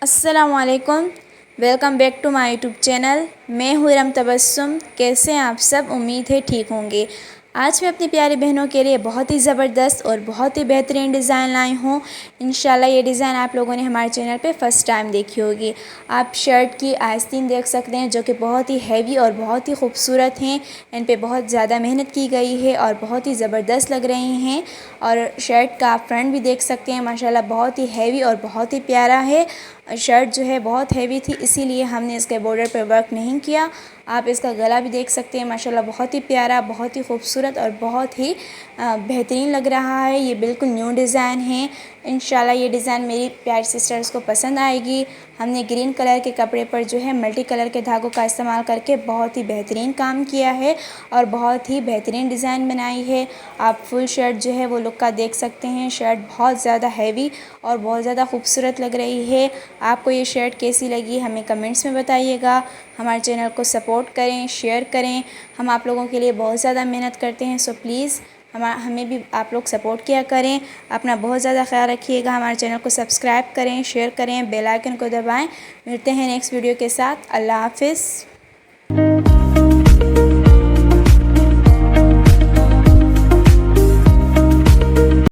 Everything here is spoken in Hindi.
अस्सलामुअलैकुम। Welcome back to my YouTube channel. मैं हूँ इरम तबस्सुम। कैसे हैं आप सब? उम्मीद है ठीक होंगे। आज मैं अपनी प्यारी बहनों के लिए बहुत ही ज़बरदस्त और बहुत ही बेहतरीन डिज़ाइन लाई हूँ। इंशाल्लाह ये डिज़ाइन आप लोगों ने हमारे चैनल पे फ़र्स्ट टाइम देखी होगी। आप शर्ट की आस्तीन देख सकते हैं जो कि बहुत ही हैवी और बहुत ही खूबसूरत हैं। इन पे बहुत ज़्यादा मेहनत की गई है और बहुत ही ज़बरदस्त लग रही हैं। और शर्ट का आप फ्रंट भी देख सकते हैं, माशाल्लाह बहुत ही हैवी और बहुत ही प्यारा है। शर्ट जो है बहुत हैवी थी, इसीलिए हमने इसके बॉर्डर पे वर्क नहीं किया। आप इसका गला भी देख सकते हैं, माशाल्लाह बहुत ही प्यारा, बहुत ही खूबसूरत और बहुत ही बेहतरीन लग रहा है। ये बिल्कुल न्यू डिज़ाइन है। इंशाल्लाह ये डिज़ाइन मेरी प्यारी सिस्टर्स को पसंद आएगी। हमने ग्रीन कलर के कपड़े पर जो है मल्टी कलर के धागों का इस्तेमाल करके बहुत ही बेहतरीन काम किया है और बहुत ही बेहतरीन डिज़ाइन बनाई है। आप फुल शर्ट जो है वो लुक का देख सकते हैं। शर्ट बहुत ज़्यादा हैवी और बहुत ज़्यादा खूबसूरत लग रही है। आपको ये शर्ट कैसी लगी हमें कमेंट्स में बताइएगा। हमारे चैनल को सपोर्ट करें, शेयर करें। हम आप लोगों के लिए बहुत ज़्यादा मेहनत करते हैं, सो प्लीज़ हमें भी आप लोग सपोर्ट किया करें। अपना बहुत ज़्यादा ख्याल रखिएगा। हमारे चैनल को सब्सक्राइब करें, शेयर करें, बेल आइकन को दबाएं। मिलते हैं नेक्स्ट वीडियो के साथ। अल्लाह हाफ़िज़।